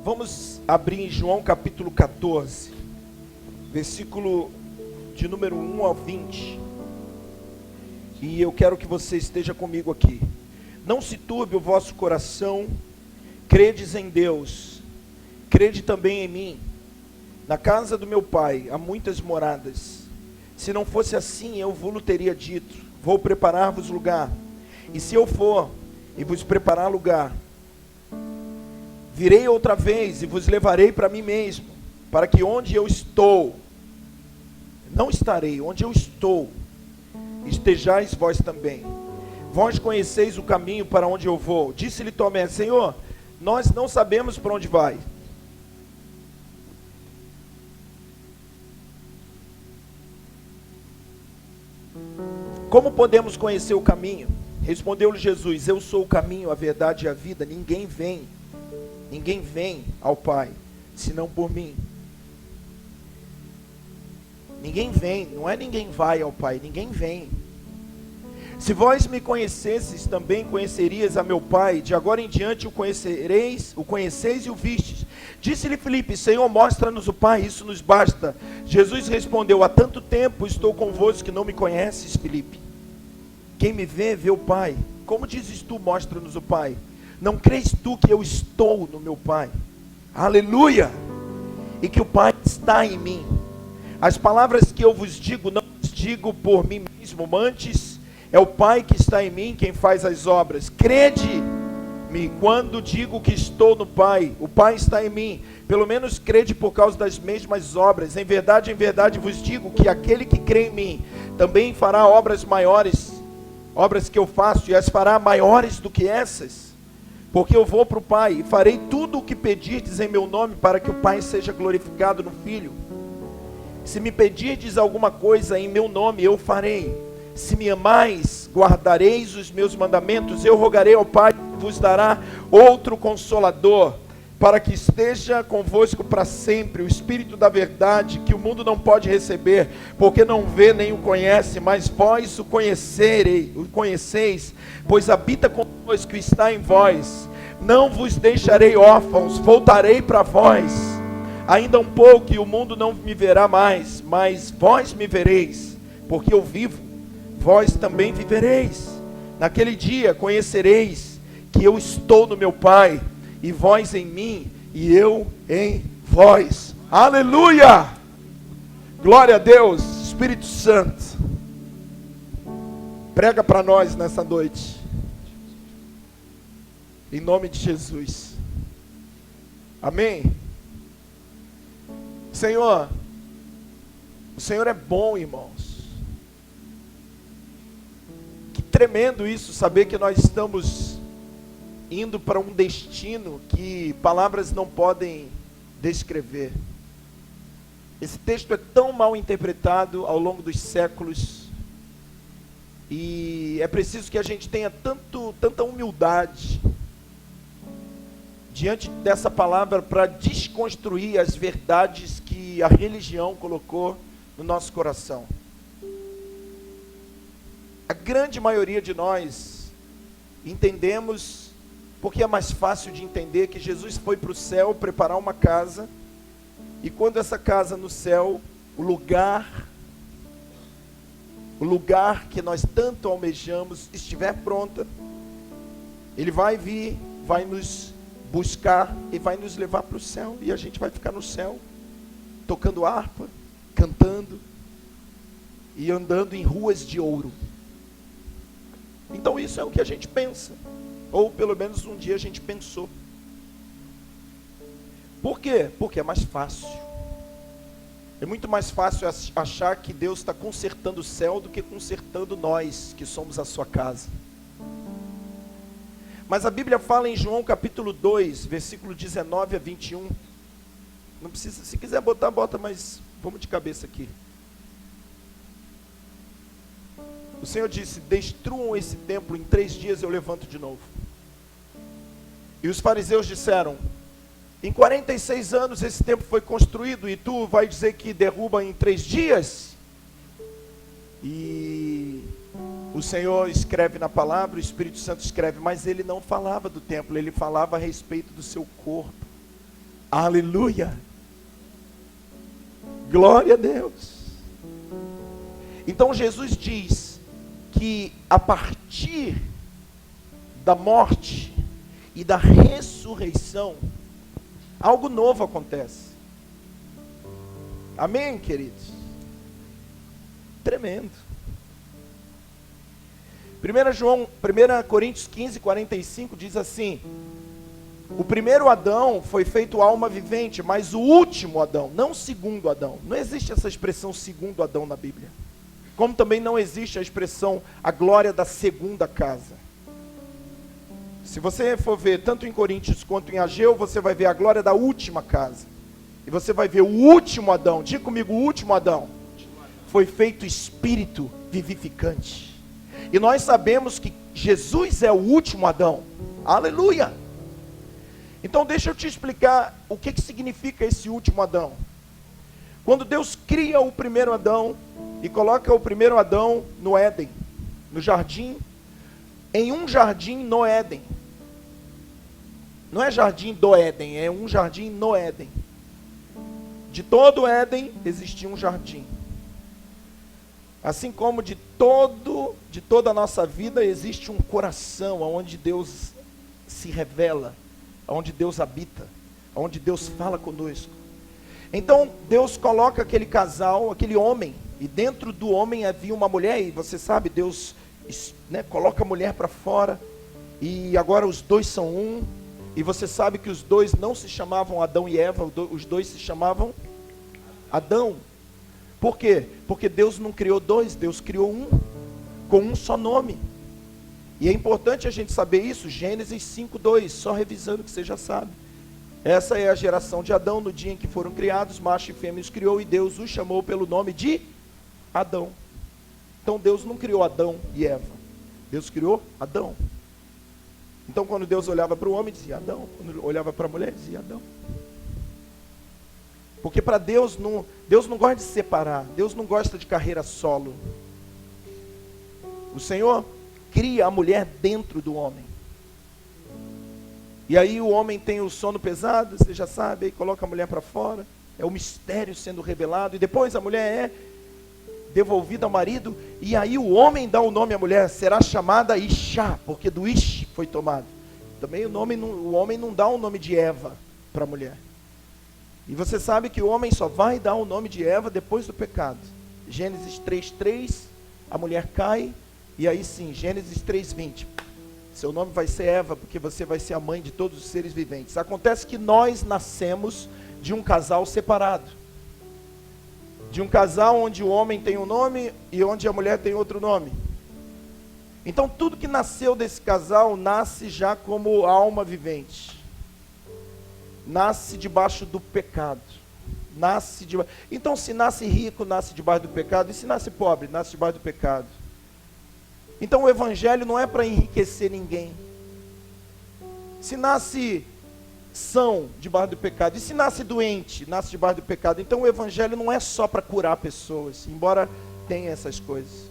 Vamos abrir em João capítulo 14, versículo de número 1 ao 20. E eu quero que você esteja comigo aqui. Não se turbe o vosso coração, credes em Deus, crede também em mim. Na casa do meu pai há muitas moradas. Se não fosse assim, eu vos teria dito: vou preparar-vos lugar. E se eu for e vos preparar lugar, virei outra vez e vos levarei para mim mesmo, para que onde eu estou, não estarei, onde eu estou, estejais vós também. Vós conheceis o caminho para onde eu vou. Disse-lhe Tomé: Senhor, nós não sabemos para onde vai. Como podemos conhecer o caminho? Respondeu-lhe Jesus: eu sou o caminho, a verdade e a vida. Ninguém vem ao Pai, senão por mim. Ninguém vem, não é ninguém vai ao Pai, ninguém vem. Se vós me conhecesseis, também conhecerias a meu Pai. De agora em diante o conheceis e o vistes. Disse-lhe Filipe: Senhor, mostra-nos o Pai, isso nos basta. Jesus respondeu: há tanto tempo estou convosco que não me conheces, Filipe. Quem me vê, vê o Pai. Como dizes tu, mostra-nos o Pai? Não crês tu que eu estou no meu Pai? Aleluia! E que o Pai está em mim. As palavras que eu vos digo, não vos digo por mim mesmo, antes é o Pai que está em mim quem faz as obras. Crede-me quando digo que estou no Pai, o Pai está em mim. Pelo menos crede por causa das mesmas obras. Em verdade vos digo que aquele que crê em mim também fará obras maiores, obras que eu faço, e as fará maiores do que essas. Porque eu vou para o Pai e farei tudo o que pedirdes em meu nome, para que o Pai seja glorificado no Filho. Se me pedirdes alguma coisa em meu nome, eu farei. Se me amais, guardareis os meus mandamentos. Eu rogarei ao Pai e vos dará outro Consolador, para que esteja convosco para sempre, o Espírito da verdade, que o mundo não pode receber, porque não vê nem o conhece, mas vós o conheceis, pois habita convosco e está em vós. Não vos deixarei órfãos, voltarei para vós. Ainda um pouco e o mundo não me verá mais, mas vós me vereis, porque eu vivo, vós também vivereis. Naquele dia conhecereis que eu estou no meu Pai, e vós em mim, e eu em vós. Aleluia! Glória a Deus. Espírito Santo, prega para nós nessa noite, em nome de Jesus. Amém. Senhor, o Senhor é bom, irmãos. Que tremendo isso, saber que nós estamos indo para um destino que palavras não podem descrever. Esse texto é tão mal interpretado ao longo dos séculos, e é preciso que a gente tenha tanta humildade diante dessa palavra para desconstruir as verdades que a religião colocou no nosso coração. A grande maioria de nós entendemos, porque é mais fácil de entender, que Jesus foi para o céu preparar uma casa, e quando essa casa no céu, o lugar que nós tanto almejamos estiver pronta, Ele vai vir, vai nos buscar e vai nos levar para o céu, e a gente vai ficar no céu, tocando harpa, cantando e andando em ruas de ouro. Então isso é o que a gente pensa, ou pelo menos um dia a gente pensou. Por quê? Porque é mais fácil. É muito mais fácil achar que Deus está consertando o céu do que consertando nós, que somos a sua casa. Mas a Bíblia fala em João capítulo 2, versículo 19 a 21. Não precisa, se quiser botar, bota, mas vamos de cabeça aqui. O Senhor disse: destruam esse templo, em 3 dias eu levanto de novo. E os fariseus disseram: em 46 anos esse templo foi construído, e tu vai dizer que derruba em 3 dias? E o Senhor escreve na palavra, o Espírito Santo escreve, mas ele não falava do templo, ele falava a respeito do seu corpo. Aleluia. Glória a Deus. Então Jesus diz que a partir da morte e da ressurreição, algo novo acontece. Amém, queridos? Tremendo. 1 Coríntios 15, 45 diz assim: o primeiro Adão foi feito alma vivente, mas o último Adão, não o segundo Adão. Não existe essa expressão segundo Adão na Bíblia. Como também não existe a expressão a glória da segunda casa. Se você for ver tanto em Coríntios quanto em Ageu, você vai ver a glória da última casa. E você vai ver o último Adão. Diga comigo, o último Adão foi feito espírito vivificante. E nós sabemos que Jesus é o último Adão. Aleluia! Então deixa eu te explicar o que significa esse último Adão. Quando Deus cria o primeiro Adão e coloca o primeiro Adão no Éden, no jardim, em um jardim no Éden. Não é jardim do Éden, é um jardim no Éden. De todo o Éden existia um jardim. Assim como de toda a nossa vida existe um coração onde Deus se revela, onde Deus habita, onde Deus fala conosco. Então Deus coloca aquele casal, aquele homem, e dentro do homem havia uma mulher, e você sabe, Deus, né, coloca a mulher para fora, e agora os dois são um, e você sabe que os dois não se chamavam Adão e Eva, os dois se chamavam Adão. Por quê? Porque Deus não criou dois, Deus criou um, com um só nome. E é importante a gente saber isso, Gênesis 5:2, só revisando que você já sabe. Essa é a geração de Adão, no dia em que foram criados, macho e fêmea os criou, e Deus os chamou pelo nome de Adão. Então Deus não criou Adão e Eva, Deus criou Adão. Então quando Deus olhava para o homem, dizia Adão, quando olhava para a mulher, dizia Adão. Porque para Deus não gosta de separar, Deus não gosta de carreira solo. O Senhor cria a mulher dentro do homem. E aí o homem tem o sono pesado, você já sabe, aí coloca a mulher para fora, é o mistério sendo revelado, e depois a mulher é devolvida ao marido, e aí o homem dá o nome à mulher, será chamada Isha, porque do Ish foi tomado. Também o homem não dá o nome de Eva para a mulher. E você sabe que o homem só vai dar o nome de Eva depois do pecado. Gênesis 3:3, a mulher cai, e aí sim, Gênesis 3:20, seu nome vai ser Eva, porque você vai ser a mãe de todos os seres viventes. Acontece que nós nascemos de um casal separado. De um casal onde o homem tem um nome e onde a mulher tem outro nome. Então tudo que nasceu desse casal nasce já como alma vivente. Nasce debaixo do pecado. Então se nasce rico, nasce debaixo do pecado. E se nasce pobre, nasce debaixo do pecado. Então o evangelho não é para enriquecer ninguém. Se nasce são debaixo do pecado, e se nasce doente, nasce debaixo do pecado. Então o evangelho não é só para curar pessoas, embora tenha essas coisas.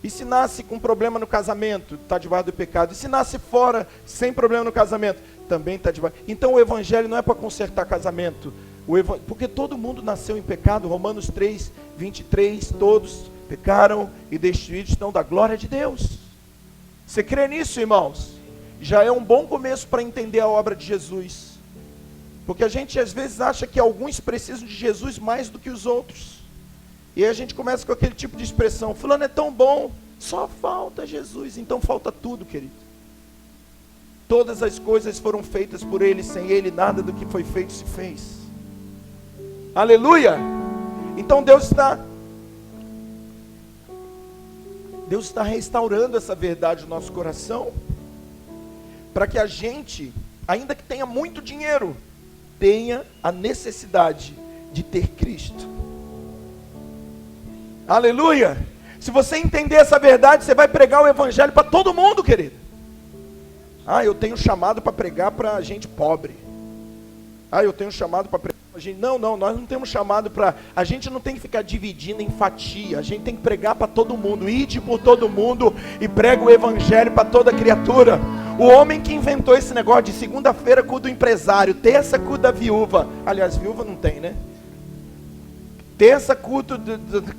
E se nasce com problema no casamento, está debaixo do pecado. E se nasce fora, sem problema no casamento, também está debaixo. Então o evangelho não é para consertar casamento, porque todo mundo nasceu em pecado. Romanos 3:23, todos pecaram e destituídos estão da glória de Deus. Você crê nisso, irmãos? Já é um bom começo para entender a obra de Jesus. Porque a gente às vezes acha que alguns precisam de Jesus mais do que os outros. E aí a gente começa com aquele tipo de expressão: fulano é tão bom, só falta Jesus. Então falta tudo, querido. Todas as coisas foram feitas por Ele, sem Ele nada do que foi feito se fez. Aleluia! Então Deus está restaurando essa verdade no nosso coração, para que a gente, ainda que tenha muito dinheiro, tenha a necessidade de ter Cristo. Aleluia! Se você entender essa verdade, você vai pregar o evangelho para todo mundo, querido. Eu tenho chamado para pregar para gente pobre. Eu tenho chamado para pregar para gente... Não, nós não temos chamado para... A gente não tem que ficar dividindo em fatia. A gente tem que pregar para todo mundo. Ide por todo mundo e prega o evangelho para toda criatura. O homem que inventou esse negócio de segunda-feira culto do empresário, terça culto da viúva. Aliás, viúva não tem, né? Terça culto,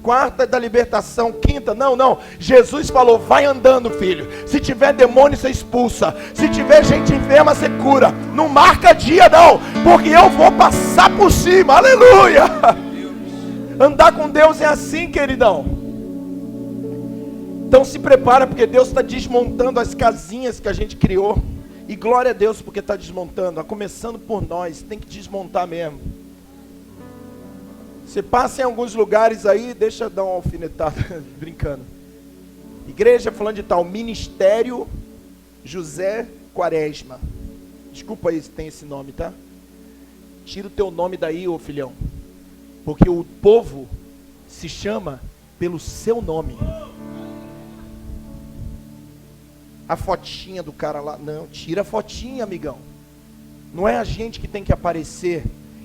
quarta da libertação, quinta, não. Jesus falou, vai andando, filho. Se tiver demônio, você expulsa. Se tiver gente enferma, você cura. Não marca dia, não, porque eu vou passar por cima, aleluia. Andar com Deus é assim, queridão. Então se prepara, porque Deus está desmontando as casinhas que a gente criou. E glória a Deus porque está desmontando, começando por nós, tem que desmontar mesmo. Você passa em alguns lugares aí, deixa eu dar uma alfinetada, brincando. Igreja falando de tal, Ministério José Quaresma. Desculpa aí se tem esse nome, tá? Tira o teu nome daí, ô filhão. Porque o povo se chama pelo seu nome. A fotinha do cara lá, não, tira a fotinha, amigão. Não é a gente que tem que aparecer,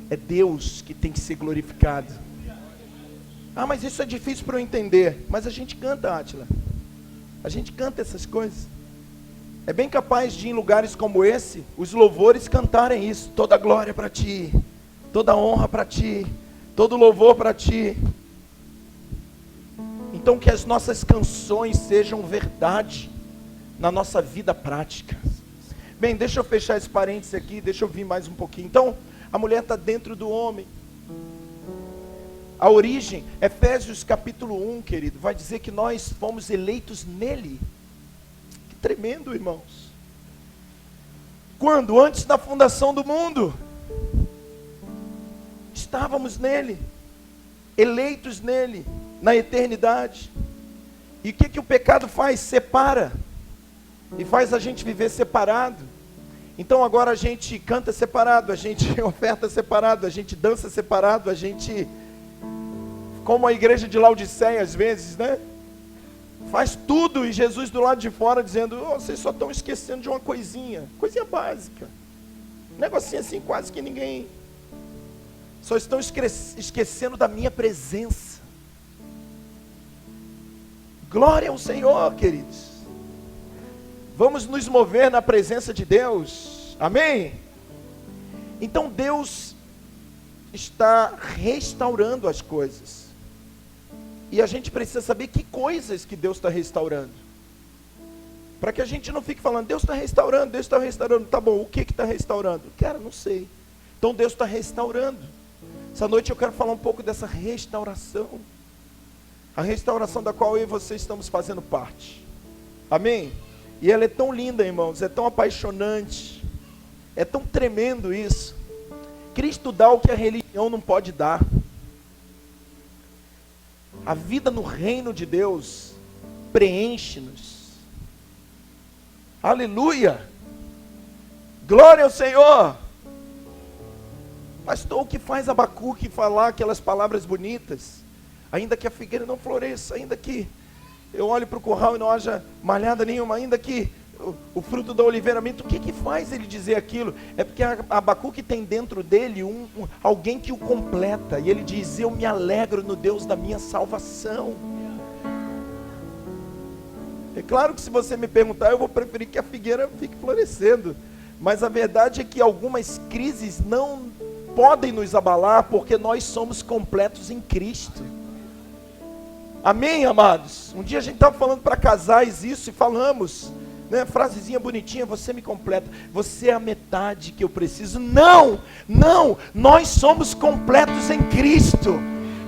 é Deus que tem que ser glorificado. Ah, mas isso é difícil para eu entender. Mas a gente canta, Átila. A gente canta essas coisas. É bem capaz de, em lugares como esse, os louvores cantarem isso. Toda glória para ti, toda honra para ti, todo louvor para ti. Então que as nossas canções sejam verdade na nossa vida prática. Bem, deixa eu fechar esse parênteses aqui, deixa eu vir mais um pouquinho. Então, a mulher está dentro do homem. A origem, Efésios capítulo 1, querido, vai dizer que nós fomos eleitos nele. Que tremendo, irmãos. Quando? Antes da fundação do mundo. Estávamos nele, eleitos nele, na eternidade. E o que o pecado faz? Separa. E faz a gente viver separado. Então agora a gente canta separado, a gente oferta separado, a gente dança separado, a gente, como a igreja de Laodiceia às vezes, né? Faz tudo e Jesus do lado de fora dizendo, oh, vocês só estão esquecendo de uma coisinha básica. Um negocinho assim, quase que ninguém. Só estão esquecendo da minha presença. Glória ao Senhor, queridos. Vamos nos mover na presença de Deus. Amém? Então Deus está restaurando as coisas. E a gente precisa saber que coisas que Deus está restaurando. Para que a gente não fique falando, Deus está restaurando, Deus está restaurando. Tá bom, o que está restaurando? Cara, não sei. Então Deus está restaurando. Essa noite eu quero falar um pouco dessa restauração. A restauração da qual eu e você estamos fazendo parte. Amém? E ela é tão linda, irmãos, é tão apaixonante, é tão tremendo isso. Cristo dá o que a religião não pode dar. A vida no reino de Deus preenche-nos. Aleluia! Glória ao Senhor! Pastor, o que faz Abacuque falar aquelas palavras bonitas? Ainda que a figueira não floresça, ainda que eu olho para o curral e não haja malhada nenhuma, ainda que o fruto da oliveira minta. O que faz ele dizer aquilo? É porque Abacuque tem dentro dele alguém que o completa. E ele diz, eu me alegro no Deus da minha salvação. É claro que se você me perguntar, eu vou preferir que a figueira fique florescendo. Mas a verdade é que algumas crises não podem nos abalar, porque nós somos completos em Cristo. Amém, amados? Um dia a gente estava falando para casais isso e falamos, né, frasezinha bonitinha, você me completa, você é a metade que eu preciso. Não, nós somos completos em Cristo.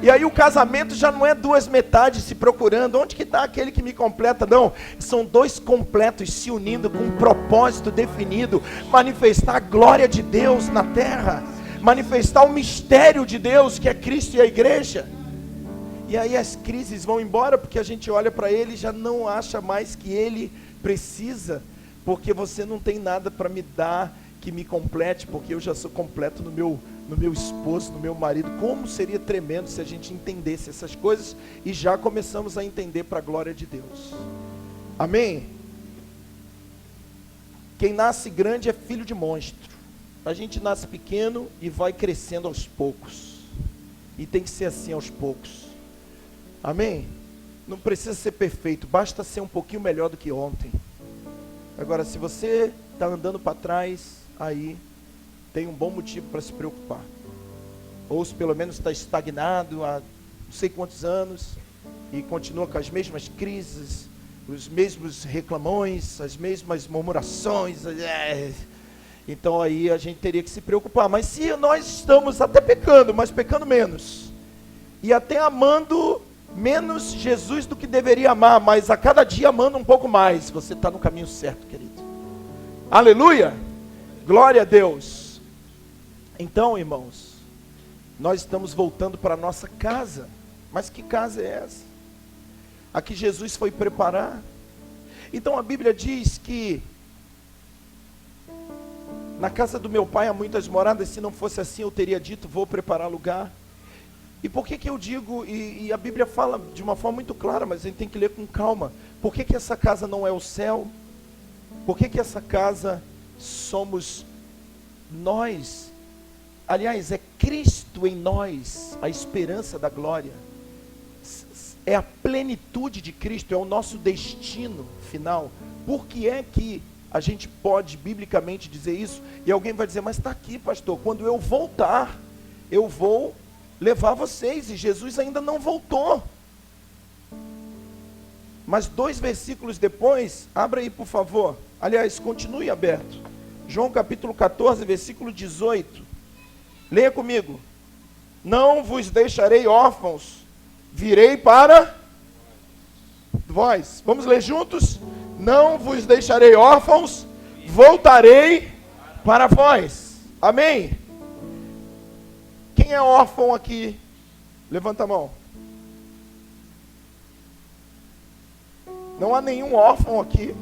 E aí o casamento já não é duas metades se procurando, onde que está aquele que me completa? Não, são dois completos se unindo com um propósito definido, manifestar a glória de Deus na terra, manifestar o mistério de Deus que é Cristo e a igreja. E aí as crises vão embora, porque a gente olha para ele e já não acha mais que ele precisa, porque você não tem nada para me dar que me complete, porque eu já sou completo no meu esposo, no meu marido. Como seria tremendo se a gente entendesse essas coisas, e já começamos a entender para a glória de Deus. Amém? Quem nasce grande é filho de monstro. A gente nasce pequeno e vai crescendo aos poucos, e tem que ser assim aos poucos. Amém? Não precisa ser perfeito, basta ser um pouquinho melhor do que ontem. Agora, se você está andando para trás, aí tem um bom motivo para se preocupar. Ou se pelo menos está estagnado há não sei quantos anos e continua com as mesmas crises, os mesmos reclamões, as mesmas murmurações. Então aí a gente teria que se preocupar. Mas se nós estamos até pecando, mas pecando menos, e até amando menos Jesus do que deveria amar, mas a cada dia amando um pouco mais, você está no caminho certo, querido. Aleluia! Glória a Deus! Então, irmãos, nós estamos voltando para a nossa casa. Mas que casa é essa? A que Jesus foi preparar. Então a Bíblia diz que na casa do meu pai há muitas moradas, se não fosse assim eu teria dito, vou preparar lugar. E por que eu digo, e a Bíblia fala de uma forma muito clara, mas a gente tem que ler com calma. Por que essa casa não é o céu? Por que essa casa somos nós? Aliás, é Cristo em nós, a esperança da glória. É a plenitude de Cristo, é o nosso destino final. Por que é que a gente pode biblicamente dizer isso? E alguém vai dizer, mas está aqui, pastor, quando eu voltar, eu vou levar vocês, e Jesus ainda não voltou. Mas 2 versículos depois, abra aí por favor, aliás, continue aberto, João capítulo 14, versículo 18, leia comigo. Não vos deixarei órfãos, virei para vós. Vamos ler juntos? Não vos deixarei órfãos, voltarei para vós. Amém? Quem é órfão aqui? Levanta a mão. Não há nenhum órfão aqui.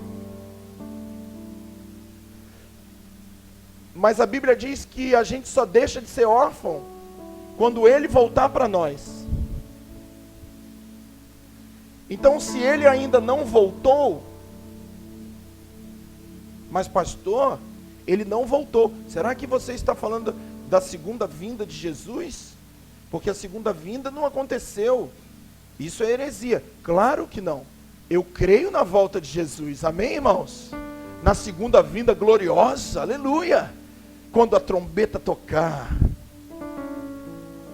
Mas a Bíblia diz que a gente só deixa de ser órfão quando Ele voltar para nós. Então, se Ele ainda não voltou, mas pastor, Ele não voltou. Será que você está falando da segunda vinda de Jesus? Porque a segunda vinda não aconteceu. Isso é heresia. Claro que não. Eu creio na volta de Jesus. Amém, irmãos? Na segunda vinda gloriosa. Aleluia. Quando a trombeta tocar,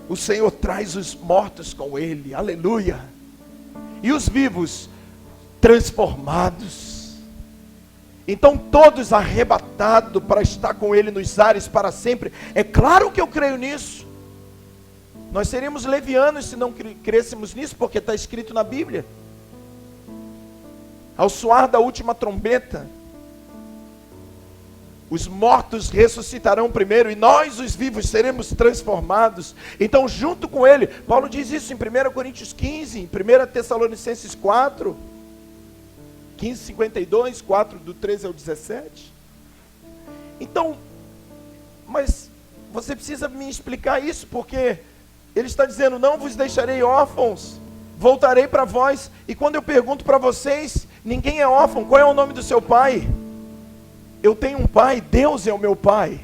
o Senhor traz os mortos com Ele. Aleluia. E os vivos transformados. Então todos arrebatados para estar com Ele nos ares para sempre. É claro que eu creio nisso. Nós seríamos levianos se não crêssemos nisso, porque está escrito na Bíblia. Ao soar da última trombeta, os mortos ressuscitarão primeiro e nós, os vivos, seremos transformados. Então, junto com Ele, Paulo diz isso em 1 Coríntios 15, em 1 Tessalonicenses 4, 15, 52, 4, do 13 ao 17. Então, mas você precisa me explicar isso, porque ele está dizendo, não vos deixarei órfãos, voltarei para vós. E quando eu pergunto para vocês, ninguém é órfão, qual é o nome do seu pai? Eu tenho um pai, Deus é o meu pai.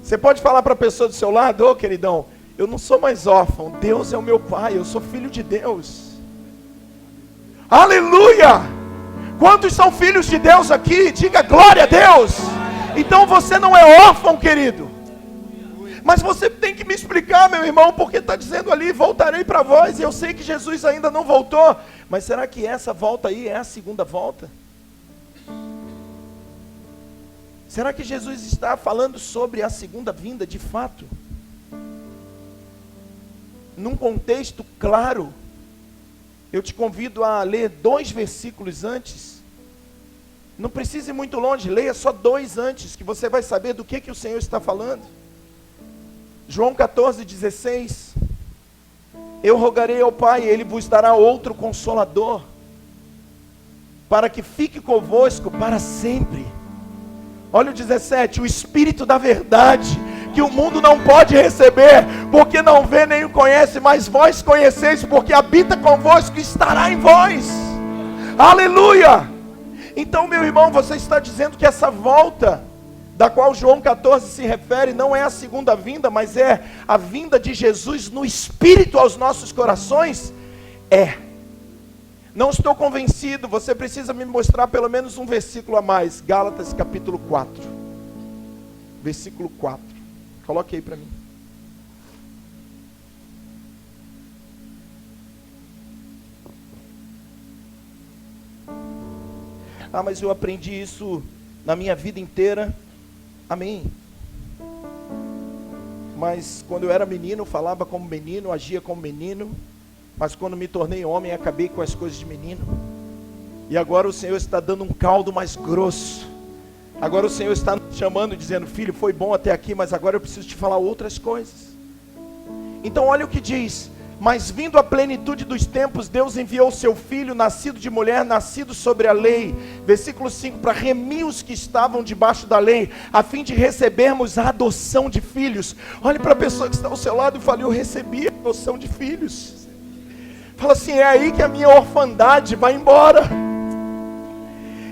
Você pode falar para a pessoa do seu lado, ô queridão, eu não sou mais órfão, Deus é o meu pai, eu sou filho de Deus. Aleluia! Quantos são filhos de Deus aqui? Diga glória a Deus. Então você não é órfão, querido. Mas você tem que me explicar, meu irmão, porque está dizendo ali, voltarei para vós, e eu sei que Jesus ainda não voltou. Mas será que essa volta aí é a segunda volta? Será que Jesus está falando sobre a segunda vinda de fato? Num contexto claro. Eu te convido a ler 2 versículos antes. Não precise ir muito longe, leia só 2 antes, que você vai saber do que o Senhor está falando. João 14, 16. Eu rogarei ao Pai, Ele vos dará outro Consolador, para que fique convosco para sempre. Olha o 17, o Espírito da verdade, que o mundo não pode receber, porque não vê nem o conhece, mas vós conheceis, porque habita convosco e estará em vós. Aleluia! Então, meu irmão, você está dizendo que essa volta, da qual João 14 se refere, não é a segunda vinda, mas é a vinda de Jesus no Espírito aos nossos corações? É. Não estou convencido, você precisa me mostrar pelo menos um versículo a mais. Gálatas capítulo 4. Versículo 4. Coloque aí para mim. Ah, mas eu aprendi isso na minha vida inteira. Amém. Mas quando eu era menino, falava como menino, agia como menino. Mas quando me tornei homem, acabei com as coisas de menino. E agora o Senhor está dando um caldo mais grosso. Agora o Senhor está nos chamando, dizendo: filho, foi bom até aqui, mas agora eu preciso te falar outras coisas. Então olha o que diz: mas vindo a plenitude dos tempos, Deus enviou o seu Filho, nascido de mulher, nascido sobre a lei. Versículo 5, para remir os que estavam debaixo da lei, a fim de recebermos a adoção de filhos. Olhe para a pessoa que está ao seu lado e fale: eu recebi a adoção de filhos. Fala assim: é aí que a minha orfandade vai embora.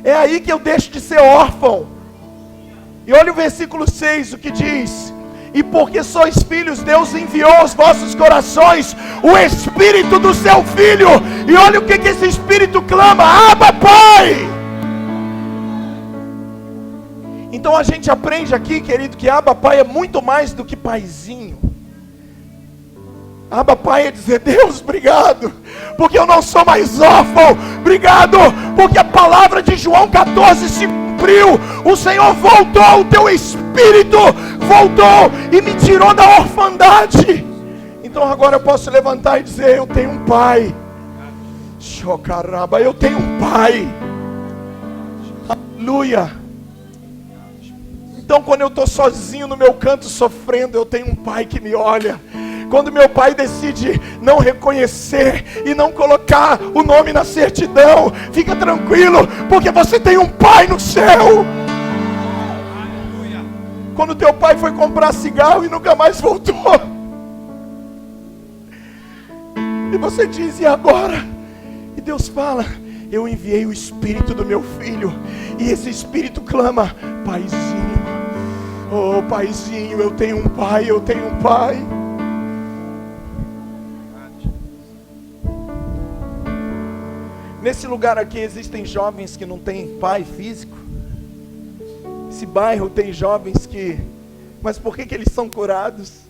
É aí que eu deixo de ser órfão. E olha o versículo 6, o que diz: e porque sois filhos, Deus enviou aos vossos corações o Espírito do seu Filho. E olha o que esse Espírito clama: Abba, Pai. Então a gente aprende aqui, querido, que Abba, Pai é muito mais do que paizinho. Abba, Pai é dizer: Deus, obrigado, porque eu não sou mais órfão. Obrigado, porque a palavra de João 14 se cumpriu. O Senhor voltou, o teu Espírito voltou e me tirou da orfandade. Então agora eu posso levantar e dizer: eu tenho um pai. Chocaraba, eu tenho um pai. Aleluia. Então quando eu estou sozinho no meu canto sofrendo, eu tenho um pai que me olha. Quando meu pai decide não reconhecer e não colocar o nome na certidão, fica tranquilo, porque você tem um pai no céu. Quando teu pai foi comprar cigarro e nunca mais voltou, e você diz: e agora? E Deus fala: eu enviei o Espírito do meu filho. E esse Espírito clama: paizinho, oh paizinho, eu tenho um pai, eu tenho um pai. Nesse lugar aqui existem jovens que não têm pai físico. Esse bairro tem jovens que... mas por que eles são curados?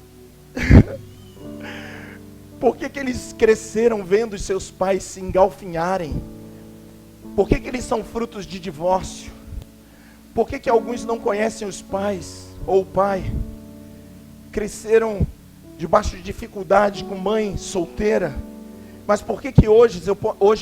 Por que eles cresceram vendo os seus pais se engalfinharem? Por que eles são frutos de divórcio? Por que alguns não conhecem os pais ou o pai? Cresceram debaixo de dificuldade com mãe solteira. Mas por que hoje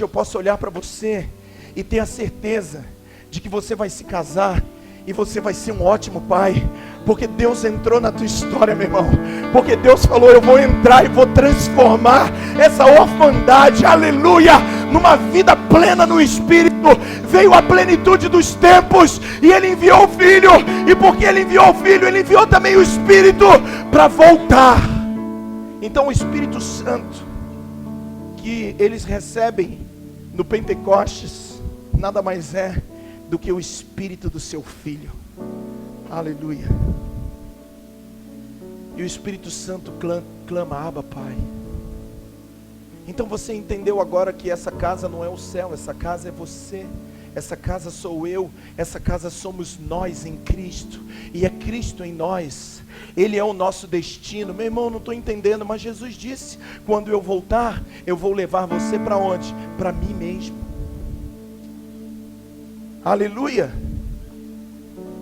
eu posso olhar para você e ter a certeza de que você vai se casar e você vai ser um ótimo pai? Porque Deus entrou na tua história, meu irmão. Porque Deus falou: eu vou entrar e vou transformar essa orfandade, aleluia, numa vida plena no Espírito. Veio a plenitude dos tempos e Ele enviou o Filho. E porque Ele enviou o Filho, Ele enviou também o Espírito para voltar. Então o Espírito Santo que eles recebem no Pentecostes nada mais é do que o Espírito do seu Filho. Aleluia. E o Espírito Santo clama: Abba, Pai. Então você entendeu agora que essa casa não é o céu, essa casa é você. Essa casa sou eu, essa casa somos nós em Cristo, e é Cristo em nós. Ele é o nosso destino. Meu irmão, não estou entendendo, mas Jesus disse: quando eu voltar, eu vou levar você para onde? Para mim mesmo. Aleluia.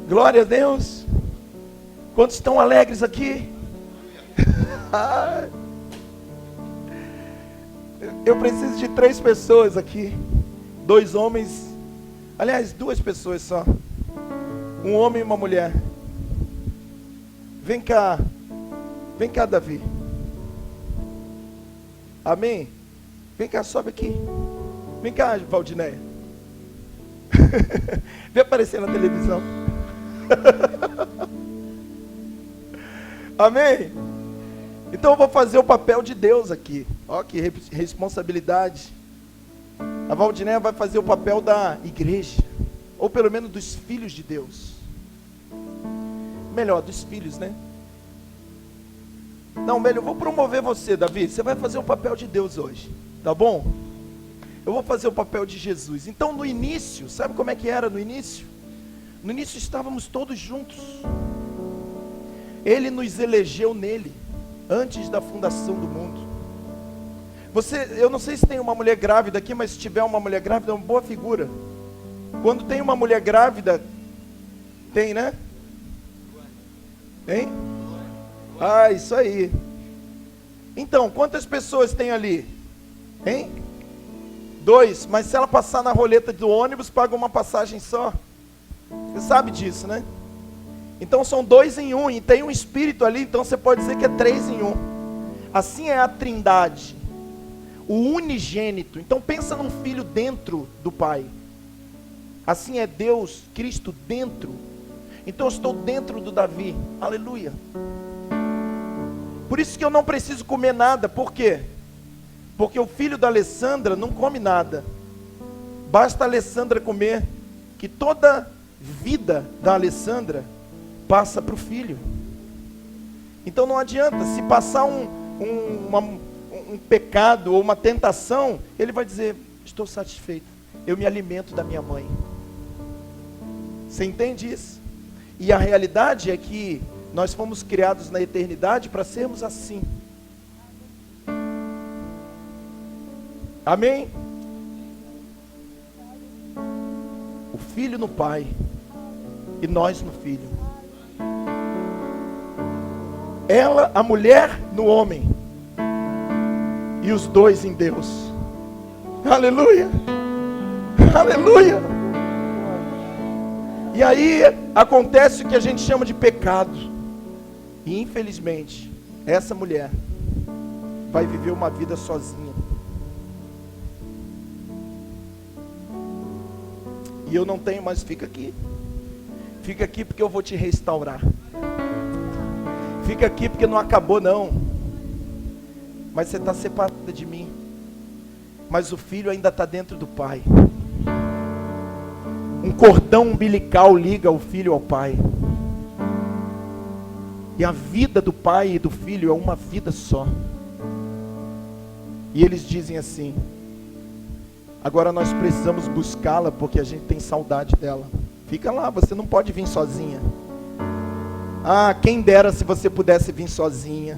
Glória a Deus. Quantos estão alegres aqui? Eu preciso de 3 pessoas aqui. 2 homens. Aliás, 2 pessoas só. Um homem e uma mulher. Vem cá. Vem cá, Davi. Amém? Vem cá, sobe aqui. Vem cá, Valdinéia. Vem aparecer na televisão. Amém? Então eu vou fazer o papel de Deus aqui. Ó, que responsabilidade. A Valdinéia vai fazer o papel da igreja, ou pelo menos dos filhos de Deus. Melhor, dos filhos, né? Não, melhor, eu vou promover você, Davi. Você vai fazer o papel de Deus hoje, tá bom? Eu vou fazer o papel de Jesus. Então no início, sabe como é que era no início? No início estávamos todos juntos. Ele nos elegeu nele, antes da fundação do mundo. Eu não sei se tem uma mulher grávida aqui, mas se tiver uma mulher grávida, é uma boa figura. Quando tem uma mulher grávida, tem, né? Tem? Ah, isso aí. Então, quantas pessoas tem ali? Hein? 2, mas se ela passar na roleta do ônibus, paga uma passagem só. Você sabe disso, né? Então são 2 em 1, e tem um espírito ali, então você pode dizer que é 3 em 1. Assim é a trindade, o unigênito. Então pensa num filho dentro do Pai. Assim é Deus, Cristo dentro. Então eu estou dentro do Davi, aleluia. Por isso que eu não preciso comer nada, por quê? Porque o filho da Alessandra não come nada. Basta a Alessandra comer, que toda vida da Alessandra passa para o filho. Então não adianta, se passar um pecado ou uma tentação, ele vai dizer, estou satisfeito, eu me alimento da minha mãe. Você entende isso? E a realidade é que nós fomos criados na eternidade para sermos assim. Amém? O filho no Pai e nós no filho. Ela, a mulher, no homem, e os dois em Deus. Aleluia, aleluia. E aí acontece o que a gente chama de pecado. E infelizmente essa mulher vai viver uma vida sozinha. E eu não tenho mais, fica aqui porque eu vou te restaurar. Fica aqui porque não acabou não. Mas você está separada de mim. Mas o filho ainda está dentro do Pai. Um cordão umbilical liga o filho ao Pai. E a vida do Pai e do Filho é uma vida só. E eles dizem assim: agora nós precisamos buscá-la porque a gente tem saudade dela. Fica lá, você não pode vir sozinha. Ah, quem dera se você pudesse vir sozinha.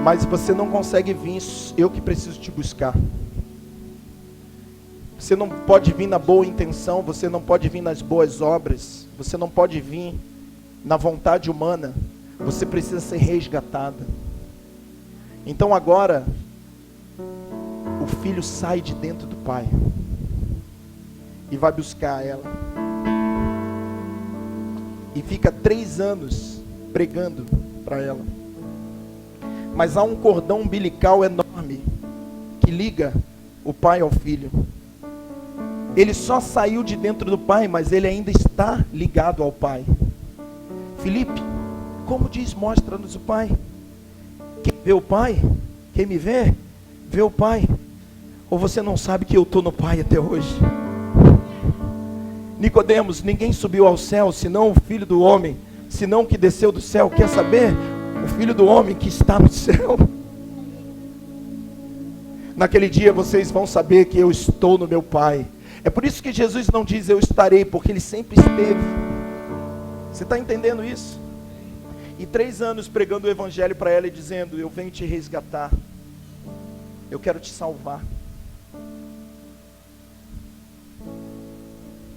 Mas você não consegue vir, eu que preciso te buscar. Você não pode vir na boa intenção, você não pode vir nas boas obras, você não pode vir na vontade humana, você precisa ser resgatada. Então agora, o filho sai de dentro do Pai e vai buscar ela. E fica 3 anos pregando para ela. Mas há um cordão umbilical enorme que liga o pai ao filho. Ele só saiu de dentro do Pai, mas ele ainda está ligado ao Pai. Filipe, como diz, mostra-nos o Pai. Quem vê o Pai, quem me vê, vê o Pai. Ou você não sabe que eu estou no Pai até hoje? Nicodemos, ninguém subiu ao céu, senão o Filho do Homem, senão o que desceu do céu. Quer saber? O Filho do Homem que está no céu. Naquele dia vocês vão saber que eu estou no meu Pai. É por isso que Jesus não diz eu estarei, porque Ele sempre esteve. Você está entendendo isso? E 3 anos pregando o Evangelho para ela e dizendo, eu venho te resgatar. Eu quero te salvar.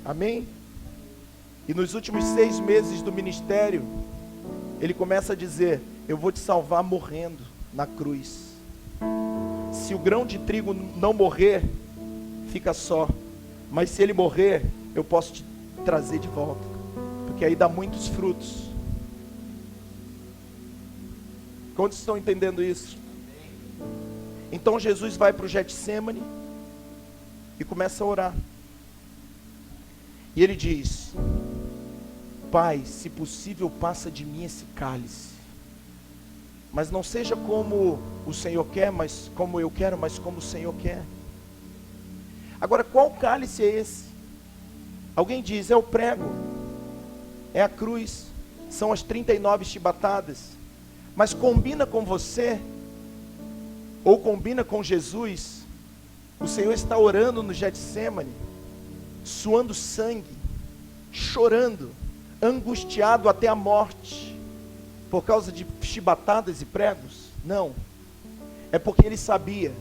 Amém? E nos últimos 6 meses do ministério, ele começa a dizer, eu vou te salvar morrendo na cruz. Se o grão de trigo não morrer, fica só. Mas se ele morrer, eu posso te trazer de volta. Porque aí dá muitos frutos. Quantos estão entendendo isso? Então Jesus vai para o Getsemane e começa a orar. E ele diz, Pai, se possível passa de mim esse cálice. Mas não seja como o Senhor quer, mas como eu quero, mas como o Senhor quer. Agora, qual cálice é esse? Alguém diz, é o prego, é a cruz, são as 39 chibatadas. Mas combina com você, ou combina com Jesus, O Senhor está orando no Getsemane, suando sangue, chorando, angustiado até a morte, por causa de chibatadas e pregos? Não, é porque ele sabia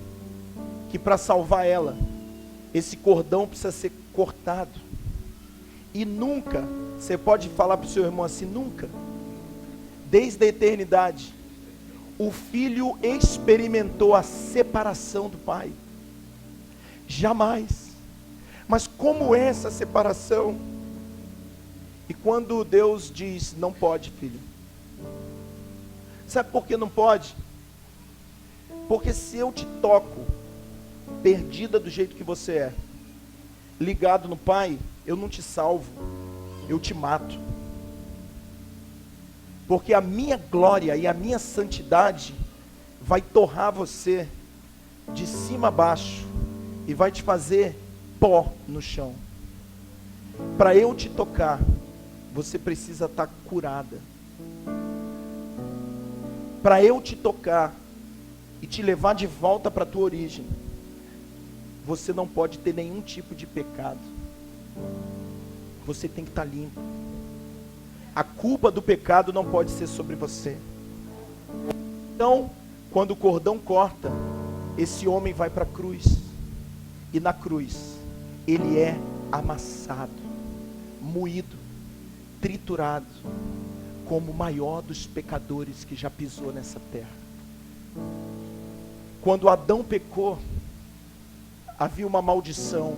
que para salvar ela, esse cordão precisa ser cortado. E nunca, você pode falar para o seu irmão assim, nunca, desde a eternidade, o filho experimentou a separação do pai. Jamais. Mas como é essa separação? E quando Deus diz, não pode, filho. Sabe por que não pode? Porque se eu te toco, perdida do jeito que você é, ligado no pai, eu não te salvo, eu te mato. Porque a minha glória e a minha santidade vai torrar você de cima a baixo e vai te fazer pó no chão. Para eu te tocar, você precisa estar curada. Para eu te tocar e te levar de volta para a tua origem, você não pode ter nenhum tipo de pecado. Você tem que estar limpo. A culpa do pecado não pode ser sobre você. Então, quando o cordão corta, esse homem vai para a cruz. E na cruz, ele é amassado, moído, triturado, como o maior dos pecadores que já pisou nessa terra. Quando Adão pecou, havia uma maldição.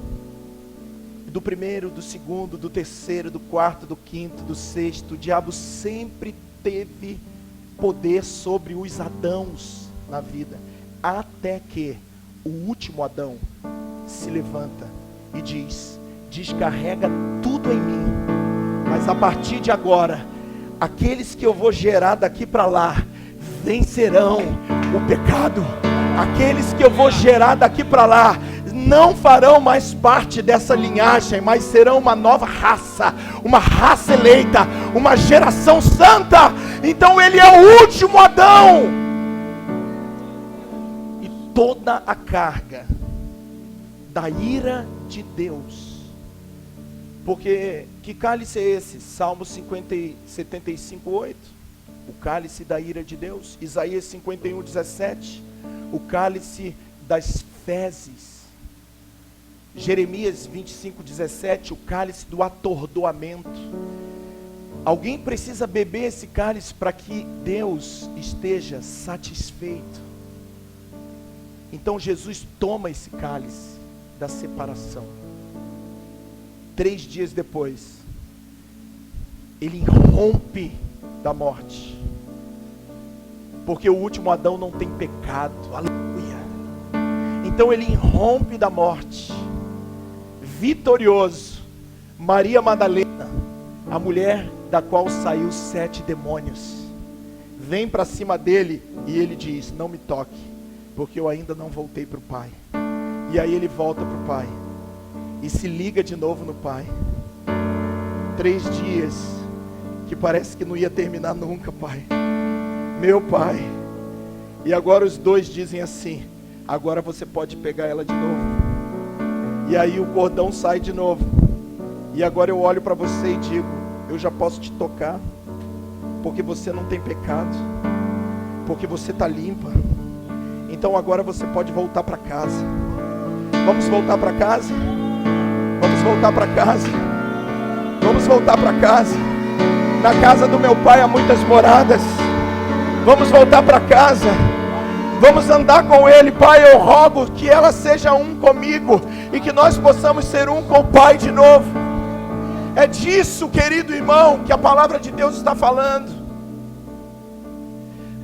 Do primeiro, do segundo, do terceiro, do quarto, do quinto, do sexto. O diabo sempre teve poder sobre os Adãos na vida. Até que o último Adão se levanta e diz: descarrega tudo em mim. Mas a partir de agora, aqueles que eu vou gerar daqui para lá, vencerão o pecado. Aqueles que eu vou gerar daqui para lá, não farão mais parte dessa linhagem, mas serão uma nova raça, uma raça eleita, uma geração santa. Então ele é o último Adão. E toda a carga da ira de Deus, porque que cálice é esse? Salmo 75:8, o cálice da ira de Deus. Isaías 51:17, o cálice das fezes. Jeremias 25:17, o cálice do atordoamento. Alguém precisa beber esse cálice para que Deus esteja satisfeito. Então Jesus toma esse cálice da separação. 3 dias depois, ele irrompe da morte, porque o último Adão não tem pecado. Aleluia. Então ele irrompe da morte, vitorioso. Maria Madalena, a mulher da qual saiu 7 demônios, vem para cima dele e ele diz: não me toque, porque eu ainda não voltei para o Pai. E aí ele volta para o Pai e se liga de novo no Pai. 3 dias que parece que não ia terminar nunca, Pai, meu Pai. E agora os dois dizem assim: agora você pode pegar ela de novo. E aí o cordão sai de novo. E agora eu olho para você e digo: eu já posso te tocar, porque você não tem pecado, porque você está limpa. Então agora você pode voltar para casa. Vamos voltar para casa? Vamos voltar para casa. Vamos voltar para casa. Na casa do meu Pai há muitas moradas. Vamos voltar para casa. Vamos andar com Ele. Pai, eu rogo que ela seja um comigo e que nós possamos ser um com o Pai de novo. É disso, querido irmão, que a palavra de Deus está falando.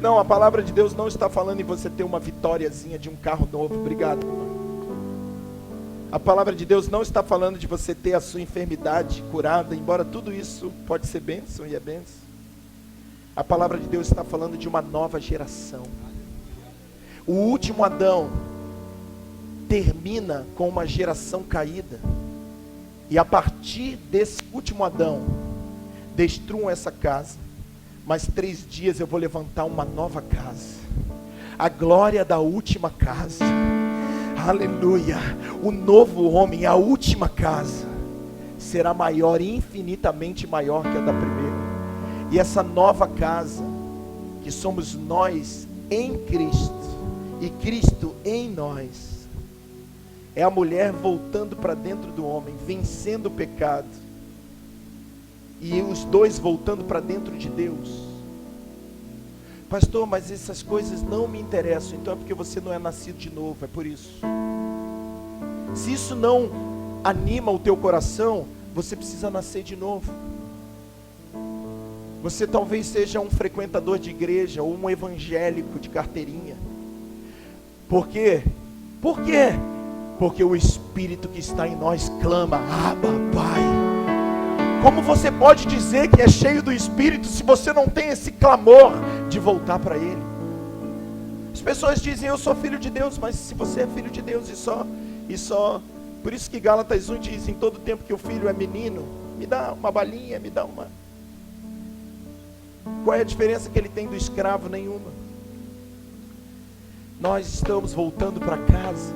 Não, a palavra de Deus não está falando em você ter uma vitóriazinha de um carro novo. Obrigado, irmão. A palavra de Deus não está falando de você ter a sua enfermidade curada, embora tudo isso pode ser bênção e é bênção. A palavra de Deus está falando de uma nova geração. O último Adão termina com uma geração caída. E a partir desse último Adão, destruam essa casa. Mas 3 dias eu vou levantar uma nova casa. A glória da última casa. Aleluia. O novo homem, a última casa, será maior, infinitamente maior que a da primeira. E essa nova casa, que somos nós em Cristo, e Cristo em nós, é a mulher voltando para dentro do homem, vencendo o pecado, e os dois voltando para dentro de Deus. Pastor, mas essas coisas não me interessam. Então é porque você não é nascido de novo, é por isso. Se isso não anima o teu coração, você precisa nascer de novo. Você talvez seja um frequentador de igreja, ou um evangélico de carteirinha. Por quê? Por quê? Porque o Espírito que está em nós clama: Abba, Pai. Como você pode dizer que é cheio do Espírito se você não tem esse clamor de voltar para Ele? As pessoas dizem: eu sou filho de Deus. Mas se você é filho de Deus e só, por isso que Gálatas 1 diz: em todo tempo que o filho é menino, me dá uma balinha, me dá uma. Qual é a diferença que ele tem do escravo? Nenhuma. Nós estamos voltando para casa.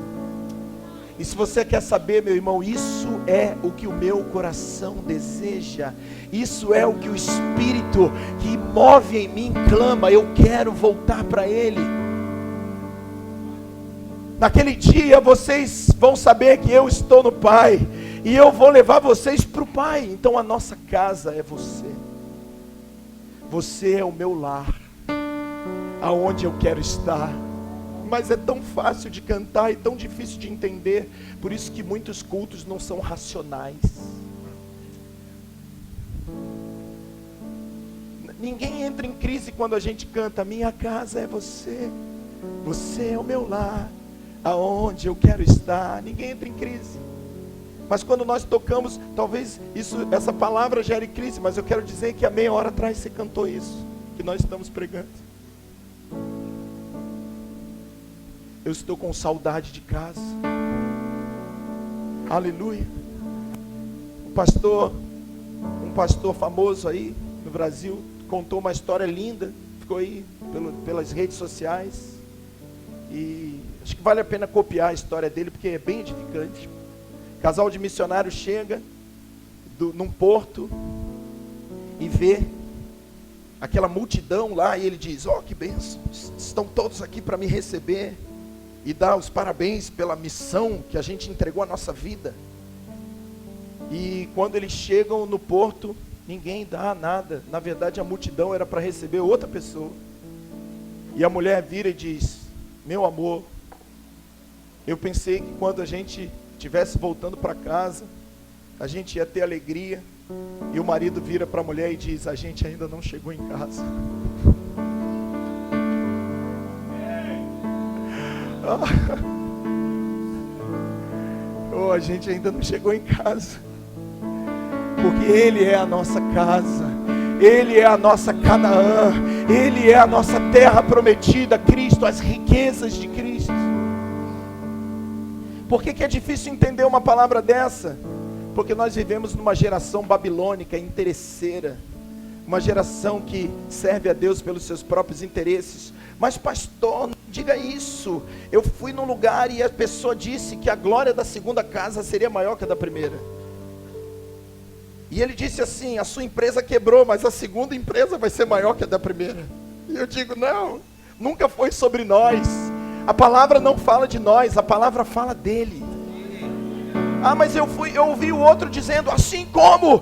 E se você quer saber, meu irmão, isso é o que o meu coração deseja. Isso é o que o Espírito que move em mim clama. Eu quero voltar para Ele. Naquele dia vocês vão saber que eu estou no Pai, e eu vou levar vocês para o Pai. Então a nossa casa é você. Você é o meu lar, aonde eu quero estar. Mas é tão fácil de cantar e tão difícil de entender. Por isso que muitos cultos não são racionais. Ninguém entra em crise quando a gente canta: minha casa é você, você é o meu lar, aonde eu quero estar. Ninguém entra em crise. Mas quando nós tocamos, talvez essa palavra gere crise. Mas eu quero dizer que há meia hora atrás você cantou isso, que nós estamos pregando. Eu estou com saudade de casa. Aleluia. Um pastor famoso aí no Brasil contou uma história linda. Ficou aí pelas redes sociais. E acho que vale a pena copiar a história dele, porque é bem edificante. Casal de missionários chega num porto e vê aquela multidão lá, e ele diz: ó, que bênção, estão todos aqui para me receber, e dá os parabéns pela missão que a gente entregou à nossa vida. E quando eles chegam no porto, ninguém dá nada. Na verdade a multidão era para receber outra pessoa. E a mulher vira e diz: meu amor, eu pensei que quando a gente estivesse voltando para casa, a gente ia ter alegria. E o marido vira para a mulher e diz: a gente ainda não chegou em casa. Oh, a gente ainda não chegou em casa. Porque Ele é a nossa casa, Ele é a nossa Canaã, Ele é a nossa terra prometida, Cristo, as riquezas de Cristo. Por que é difícil entender uma palavra dessa? Porque nós vivemos numa geração babilônica, interesseira, uma geração que serve a Deus pelos seus próprios interesses. Mas pastor, não diga isso. Eu fui num lugar e a pessoa disse que a glória da segunda casa seria maior que a da primeira. E ele disse assim: a sua empresa quebrou, mas a segunda empresa vai ser maior que a da primeira. E eu digo: não, nunca foi sobre nós. A palavra não fala de nós, a palavra fala dele. Ah, mas eu ouvi o outro dizendo: assim como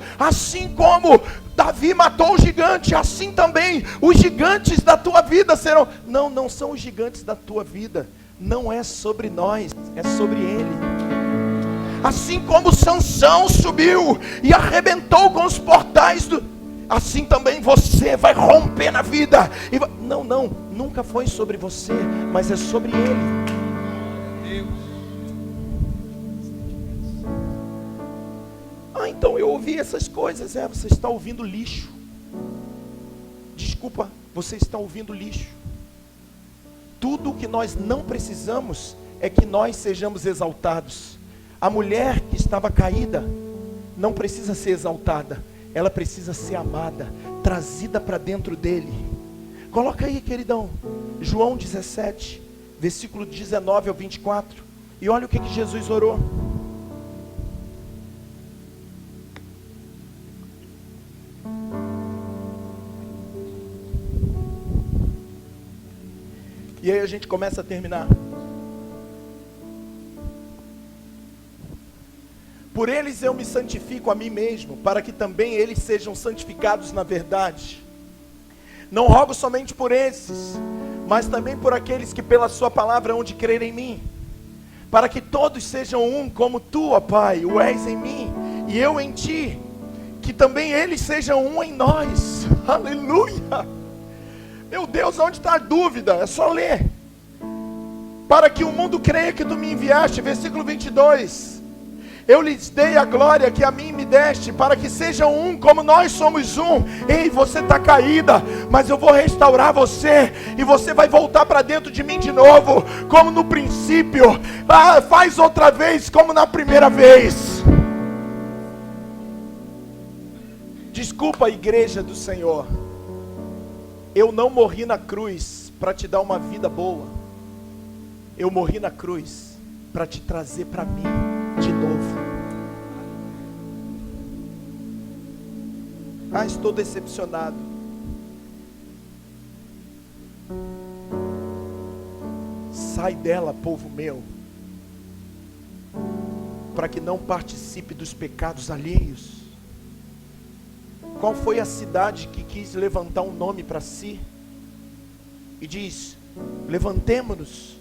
Davi matou o gigante, assim também os gigantes da tua vida serão. Não, não são os gigantes da tua vida. Não é sobre nós, é sobre ele. Assim como Sansão subiu e arrebentou com os portais assim também você vai romper na vida. Não, nunca foi sobre você, mas é sobre ele. Então eu ouvi essas coisas. Você está ouvindo lixo. Desculpa, você está ouvindo lixo. Tudo o que nós não precisamos é que nós sejamos exaltados. A mulher que estava caída não precisa ser exaltada, ela precisa ser amada, trazida para dentro dele. Coloca aí, queridão, João 17, versículo 19 ao 24. E olha o que Jesus orou. E aí a gente começa a terminar. Por eles eu me santifico a mim mesmo, para que também eles sejam santificados na verdade. Não rogo somente por esses, mas também por aqueles que pela sua palavra hão de crer em mim, para que todos sejam um, como tu, ó Pai, o és em mim, e eu em ti, que também eles sejam um em nós. Aleluia! Meu Deus, onde está a dúvida? É só ler. Para que o mundo creia que tu me enviaste, versículo 22. Eu lhes dei a glória que a mim me deste, para que sejam um, como nós somos um. Ei, você está caída, mas eu vou restaurar você, e você vai voltar para dentro de mim de novo, como no princípio. Faz outra vez, como na primeira vez. Desculpa, igreja do Senhor, eu não morri na cruz para te dar uma vida boa. Eu morri na cruz para te trazer para mim de novo. Estou decepcionado. Sai dela, povo meu, para que não participe dos pecados alheios. Qual foi a cidade que quis levantar um nome para si? E diz: levantemo-nos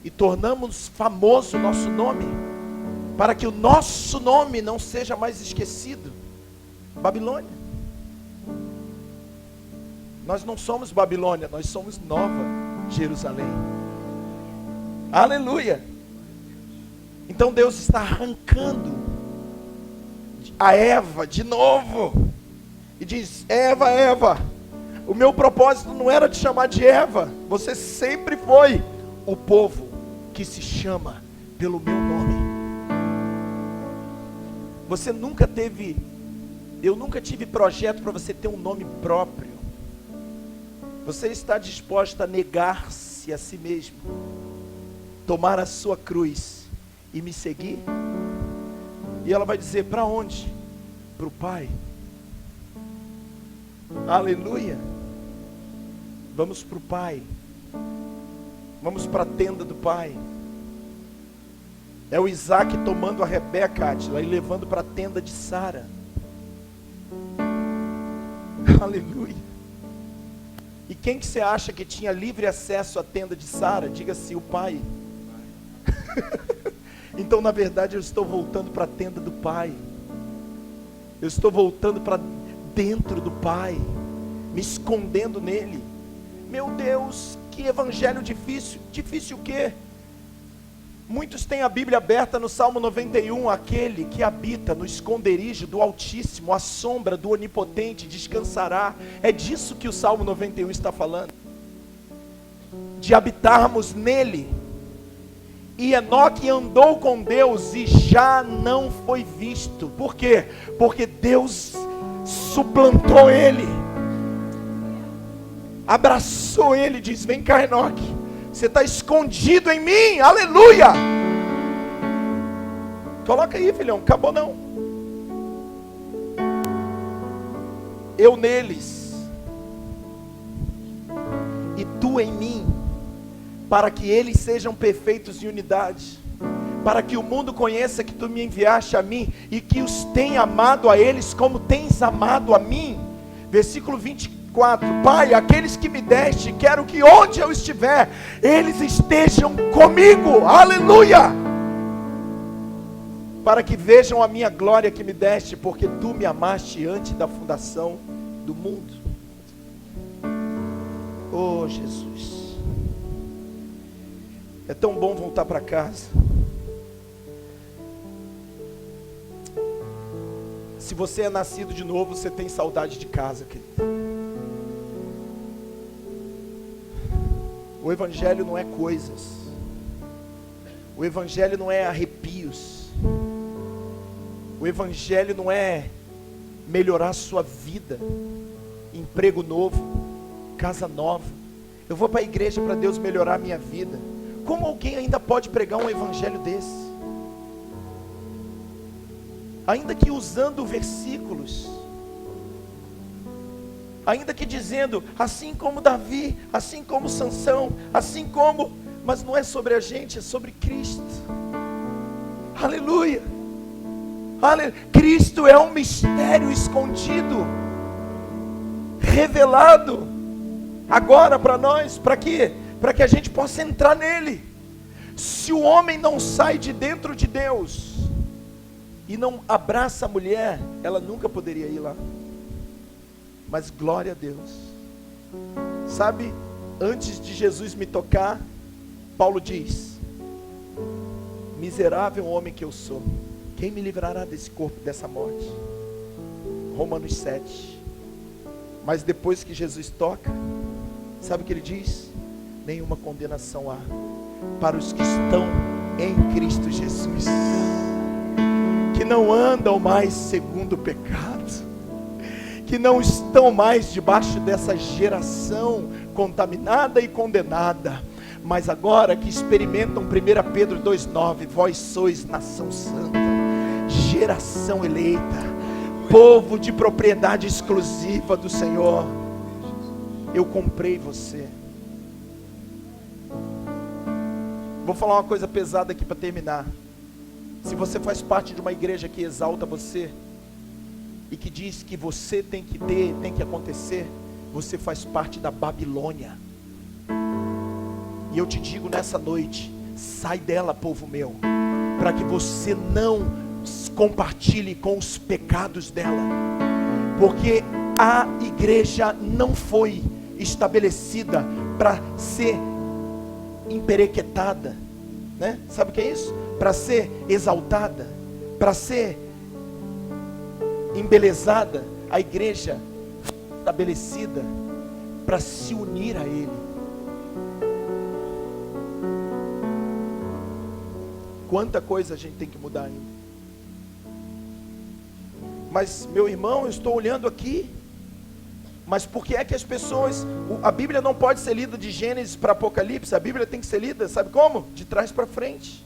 e tornamos famoso o nosso nome, para que o nosso nome não seja mais esquecido. Babilônia. Nós não somos Babilônia, nós somos Nova Jerusalém. Aleluia. Então Deus está arrancando a Eva de novo, e diz: Eva, Eva, o meu propósito não era te chamar de Eva, você sempre foi o povo que se chama pelo meu nome. Você nunca teve, eu nunca tive projeto para você ter um nome próprio. Você está disposta a negar-se a si mesmo, tomar a sua cruz e me seguir? E ela vai dizer: para onde? Para o Pai. Aleluia. Vamos para o Pai. Vamos para a tenda do Pai. É o Isaac tomando a Rebeca, Átila, e levando para a tenda de Sara. Aleluia. E quem que você acha que tinha livre acesso à tenda de Sara? Diga-se: o Pai. Então, na verdade, eu estou voltando para a tenda do Pai. Eu estou voltando para dentro do Pai, me escondendo nele. Meu Deus, que evangelho difícil. Difícil o quê? Muitos têm a Bíblia aberta no Salmo 91. Aquele que habita no esconderijo do Altíssimo, à sombra do Onipotente descansará. É disso que o Salmo 91 está falando, de habitarmos nele. E Enoque andou com Deus e já não foi visto. Por quê? Porque Deus suplantou ele, abraçou ele, diz: vem cá, Enoque, você está escondido em mim. Aleluia. Coloca aí, filhão, acabou não. Eu neles e tu em mim, para que eles sejam perfeitos em unidade, para que o mundo conheça que tu me enviaste a mim, e que os tenha amado a eles como tens amado a mim. Versículo 24. Pai, aqueles que me deste, quero que onde eu estiver, eles estejam comigo. Aleluia. Para que vejam a minha glória que me deste, porque tu me amaste antes da fundação do mundo. Oh, Jesus, é tão bom voltar para casa. Se você é nascido de novo, você tem saudade de casa, querido. O Evangelho não é coisas. O Evangelho não é arrepios. O Evangelho não é melhorar a sua vida, emprego novo, casa nova. Eu vou para a igreja para Deus melhorar a minha vida. Como alguém ainda pode pregar um evangelho desse? Ainda que usando versículos, ainda que dizendo, assim como Davi, assim como Sansão, assim como, mas não é sobre a gente, é sobre Cristo. Aleluia, aleluia. Cristo é um mistério escondido, revelado, agora para nós, para quê? Para que a gente possa entrar nele. Se o homem não sai de dentro de Deus, e não abraça a mulher, ela nunca poderia ir lá. Mas glória a Deus. Sabe, antes de Jesus me tocar, Paulo diz: miserável homem que eu sou, quem me livrará desse corpo, dessa morte? Romanos 7. Mas depois que Jesus toca, sabe o que ele diz? Nenhuma condenação há para os que estão em Cristo Jesus, que não andam mais segundo o pecado, que não estão mais debaixo dessa geração contaminada e condenada, mas agora que experimentam 1 Pedro 2,9, vós sois nação santa, geração eleita, povo de propriedade exclusiva do Senhor. Eu comprei você. Vou falar uma coisa pesada aqui para terminar. Se você faz parte de uma igreja que exalta você, e que diz que você tem que ter, tem que acontecer, você faz parte da Babilônia. E eu te digo nessa noite, sai dela, povo meu, para que você não compartilhe com os pecados dela, porque a igreja não foi estabelecida para ser emperequetada, né? Sabe o que é isso? Para ser exaltada, para ser embelezada. A igreja foi estabelecida para se unir a Ele. Quanta coisa a gente tem que mudar ainda. Mas, meu irmão, eu estou olhando aqui, mas por que é que as pessoas, a Bíblia não pode ser lida de Gênesis para Apocalipse? A Bíblia tem que ser lida, sabe como? De trás para frente.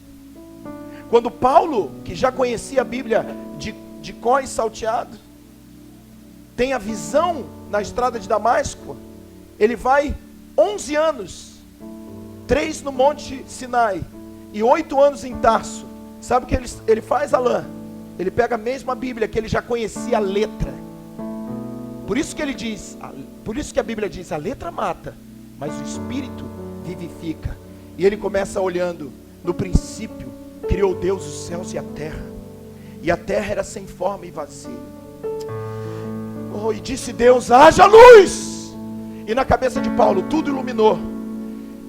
Quando Paulo, que já conhecia a Bíblia de có e salteado, tem a visão na estrada de Damasco, ele vai 11 anos, 3 no Monte Sinai, e 8 anos em Tarso. Sabe o que ele faz, Alain? Ele pega a mesma Bíblia que ele já conhecia a letra. Por isso que ele diz, por isso que a Bíblia diz, a letra mata, mas o Espírito vivifica. E ele começa olhando, no princípio, criou Deus os céus e a terra era sem forma e vazia. Oh, e disse Deus, haja luz! E na cabeça de Paulo, tudo iluminou.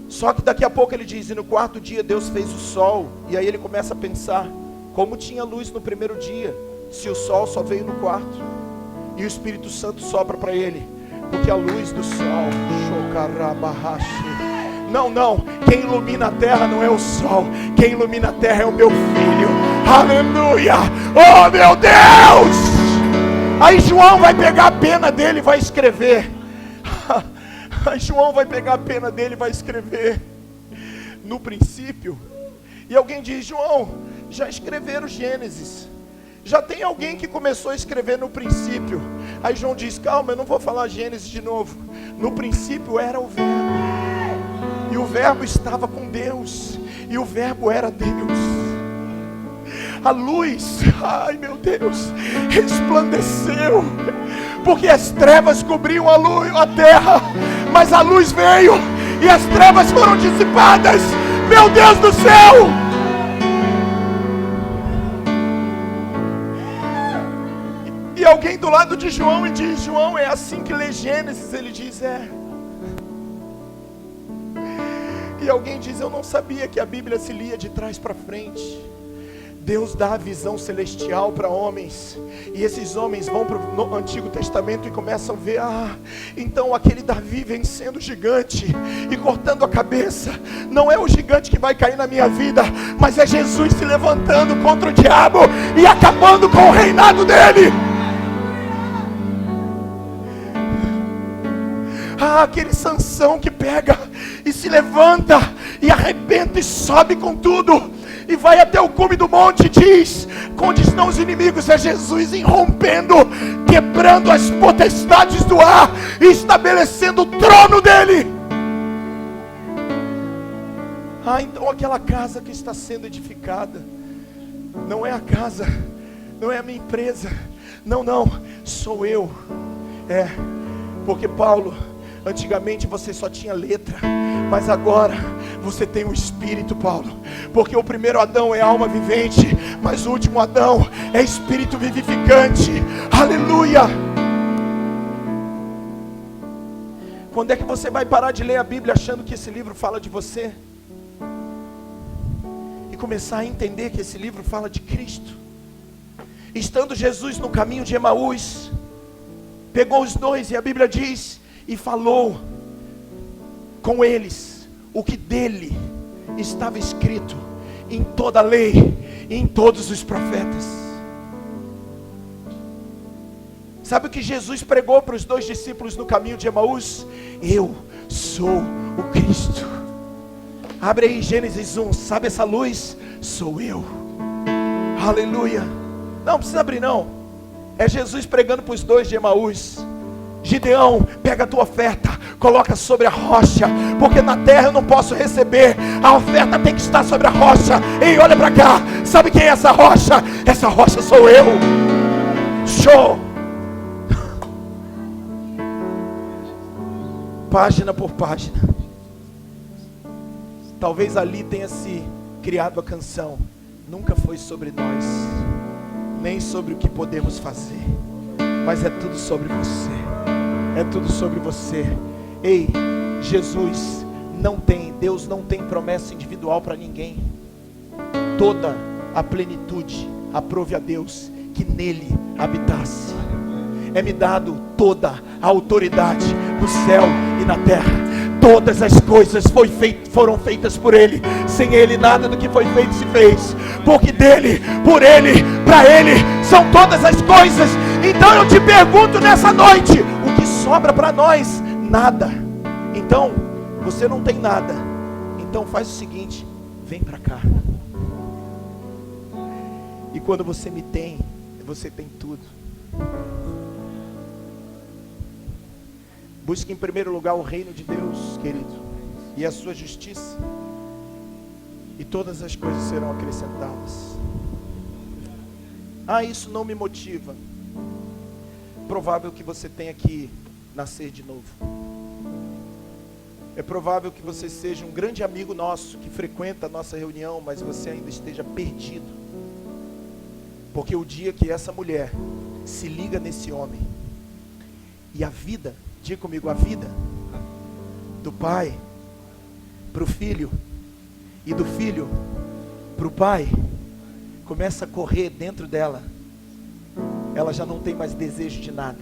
Só que daqui a pouco ele diz, e no quarto dia Deus fez o sol. E aí ele começa a pensar, como tinha luz no primeiro dia, se o sol só veio no quarto? E o Espírito Santo sopra para ele, porque a luz do sol, não, quem ilumina a terra não é o sol, quem ilumina a terra é o meu filho. Aleluia, oh meu Deus! Aí João vai pegar a pena dele e vai escrever. Aí João vai pegar a pena dele e vai escrever, no princípio. E alguém diz, João, já escreveram Gênesis, já tem alguém que começou a escrever no princípio. Aí João diz, calma, eu não vou falar Gênesis de novo. No princípio era o verbo, e o verbo estava com Deus, e o verbo era Deus. A luz, ai meu Deus, resplandeceu, porque as trevas cobriam a luz, a terra, mas a luz veio, e as trevas foram dissipadas. Meu Deus do céu! E alguém do lado de João e diz, João, é assim que lê Gênesis? Ele diz, é. E alguém diz, eu não sabia que a Bíblia se lia de trás para frente. Deus dá a visão celestial para homens, e esses homens vão para o Antigo Testamento e começam a ver, então aquele Davi vencendo o gigante e cortando a cabeça, não é o gigante que vai cair na minha vida, mas é Jesus se levantando contra o diabo e acabando com o reinado dele. Aquele Sansão que pega e se levanta e arrebenta sobe com tudo e vai até o cume do monte, diz, onde estão os inimigos, é Jesus irrompendo, quebrando as potestades do ar e estabelecendo o trono dele. Então aquela casa que está sendo edificada, não é a casa, não é a minha empresa, não, sou eu. Porque Paulo, antigamente você só tinha letra, mas agora você tem o Espírito, Paulo. Porque o primeiro Adão é alma vivente, mas o último Adão é Espírito vivificante. Aleluia! Quando é que você vai parar de ler a Bíblia achando que esse livro fala de você? E começar a entender que esse livro fala de Cristo. Estando Jesus no caminho de Emaús, pegou os dois, e a Bíblia diz, e falou com eles o que dele estava escrito em toda a lei e em todos os profetas. Sabe o que Jesus pregou para os dois discípulos no caminho de Emaús? Eu sou o Cristo. Abre aí Gênesis 1, sabe essa luz? Sou eu. Aleluia. Não precisa abrir não. É Jesus pregando para os dois de Emaús. Gideão, pega a tua oferta, coloca sobre a rocha, porque na terra eu não posso receber, a oferta tem que estar sobre a rocha. Ei, olha para cá, sabe quem é essa rocha? Essa rocha sou eu. Show. Página por página. Talvez ali tenha se criado a canção. Nunca foi sobre nós, nem sobre o que podemos fazer, mas é tudo sobre você. É tudo sobre você. Ei, Deus não tem promessa individual para ninguém. Toda a plenitude aprove a Deus que nele habitasse. É-me dado toda a autoridade no céu e na terra. Todas as coisas foram feitas por Ele. Sem Ele nada do que foi feito se fez. Porque dele, por Ele, para Ele são todas as coisas. Então eu te pergunto nessa noite, o que sobra para nós? Nada. Então, você não tem nada. Então faz o seguinte, vem para cá. E quando você me tem, você tem tudo. Busque em primeiro lugar o reino de Deus, querido, e a sua justiça, e todas as coisas serão acrescentadas. Isso não me motiva. Provável que você tenha que nascer de novo. É provável que você seja um grande amigo nosso, que frequenta a nossa reunião, mas você ainda esteja perdido. Porque o dia que essa mulher se liga nesse homem, e a vida, diga comigo, a vida do pai para o filho, e do filho para o pai, começa a correr dentro dela. Ela já não tem mais desejo de nada.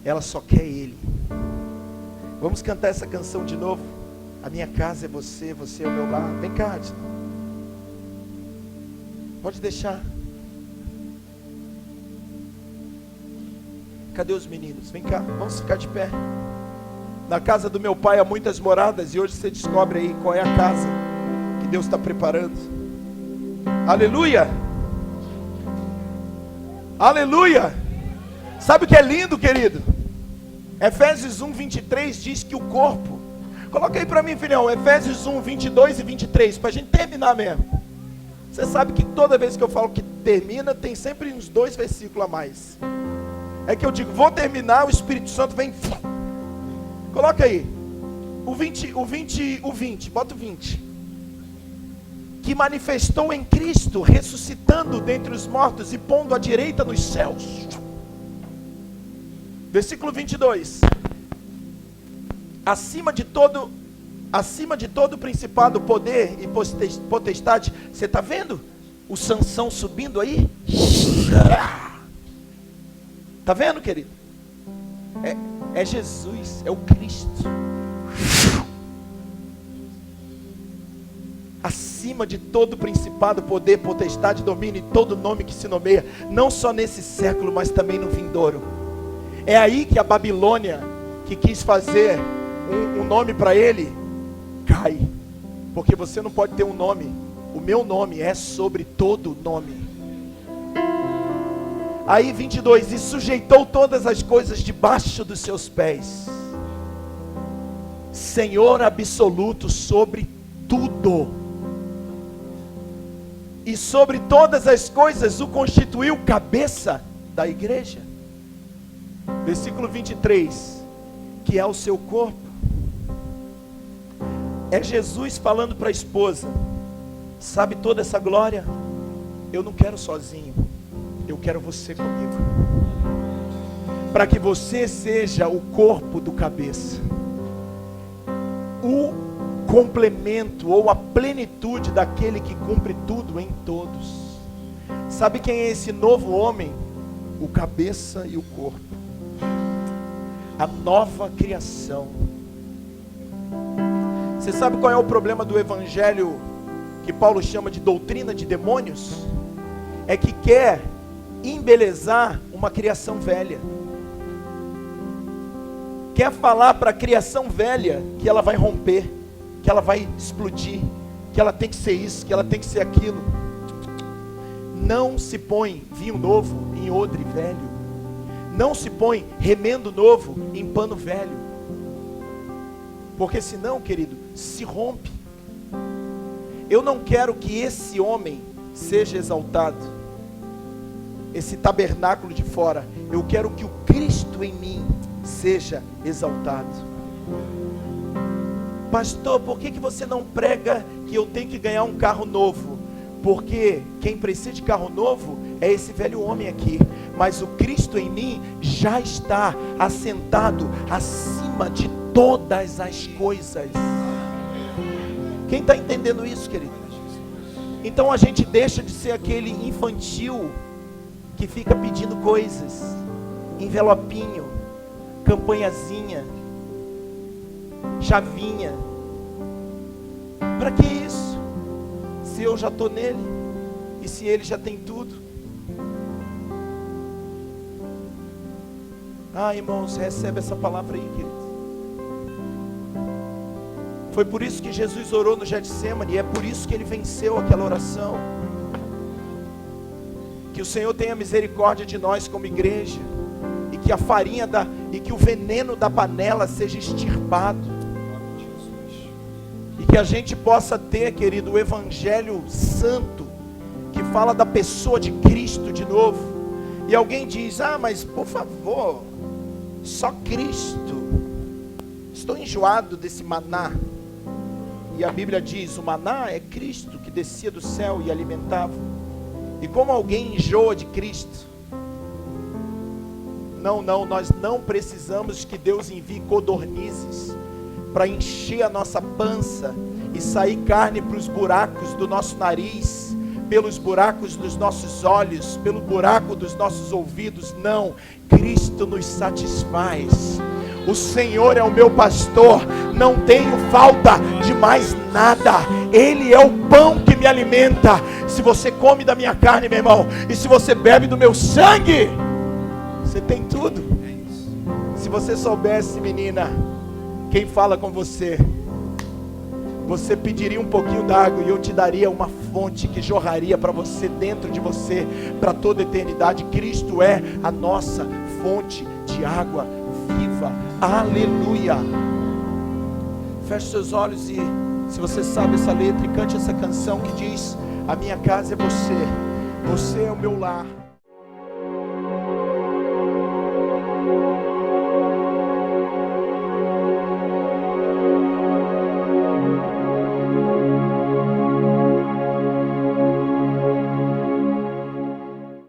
Ela só quer Ele. Vamos cantar essa canção de novo. A minha casa é você, você é o meu lar. Vem cá, Adson. Pode deixar. Cadê os meninos? Vem cá, vamos ficar de pé. Na casa do meu pai há muitas moradas, e hoje você descobre aí qual é a casa que Deus está preparando. Aleluia! Aleluia! Sabe o que é lindo, querido? Efésios 1, 23 diz que o corpo, coloca aí para mim, filhão, Efésios 1, 22 e 23, para a gente terminar mesmo. Você sabe que toda vez que eu falo que termina, tem sempre uns 2 versículos a mais. É que eu digo, vou terminar, o Espírito Santo vem. Coloca aí. O 20, bota o 20. Que manifestou em Cristo, ressuscitando dentre os mortos e pondo à direita nos céus. Versículo 22. Acima de todo principado, poder e potestade. Você está vendo o Sansão subindo aí? Está vendo, querido? É Jesus, é o Cristo. Acima de todo principado, poder, potestade, domínio e todo nome que se nomeia, não só nesse século, mas também no vindouro. É aí que a Babilônia, que quis fazer um nome para ele, cai. Porque você não pode ter um nome. O meu nome é sobre todo nome. Aí 22, e sujeitou todas as coisas debaixo dos seus pés. Senhor absoluto sobre tudo. E sobre todas as coisas o constituiu cabeça da igreja. Versículo 23, que é o seu corpo. É Jesus falando para a esposa: sabe toda essa glória? Eu não quero sozinho, eu quero você comigo. Para que você seja o corpo do cabeça, o complemento ou a plenitude daquele que cumpre tudo em todos. Sabe quem é esse novo homem? O cabeça e o corpo, a nova criação. Você sabe qual é o problema do evangelho que Paulo chama de doutrina de demônios? É que quer embelezar uma criação velha. Quer falar para a criação velha que ela vai romper, que ela vai explodir, que ela tem que ser isso, que ela tem que ser aquilo. Não se põe vinho novo em odre velho. Não se põe remendo novo em pano velho. Porque senão, querido, se rompe. Eu não quero que esse homem seja exaltado, esse tabernáculo de fora. Eu quero que o Cristo em mim seja exaltado. Pastor, por que você não prega que eu tenho que ganhar um carro novo? Porque quem precisa de carro novo é esse velho homem aqui. Mas o Cristo em mim já está assentado acima de todas as coisas. Quem está entendendo isso, querido? Então a gente deixa de ser aquele infantil que fica pedindo coisas, envelopinho, campanhazinha, chavinha. Para que isso? Se eu já estou nele, e se ele já tem tudo. Ah, irmãos, recebe essa palavra aí, querido. Foi por isso que Jesus orou no Getsemane, e é por isso que ele venceu aquela oração. Que o Senhor tenha misericórdia de nós como igreja, e que a farinha e que o veneno da panela seja extirpado, e que a gente possa ter, querido, o evangelho santo, que fala da pessoa de Cristo de novo. E alguém diz: ah, mas por favor, só Cristo, estou enjoado desse maná. E a Bíblia diz: o maná é Cristo que descia do céu e alimentava. E como alguém enjoa de Cristo? Não, nós não precisamos que Deus envie codornizes para encher a nossa pança e sair carne para os buracos do nosso nariz, pelos buracos dos nossos olhos, pelo buraco dos nossos ouvidos. Não, Cristo nos satisfaz. O Senhor é o meu pastor, não tenho falta de mais nada. Ele é o pão que me alimenta. Se você come da minha carne, meu irmão, e se você bebe do meu sangue, você tem tudo. Se você soubesse, menina, quem fala com você, você pediria um pouquinho d'água e eu te daria uma fonte que jorraria para você, dentro de você, para toda a eternidade. Cristo é a nossa fonte de água viva. Aleluia. Feche seus olhos e, se você sabe essa letra, e cante essa canção que diz: a minha casa é você, você é o meu lar.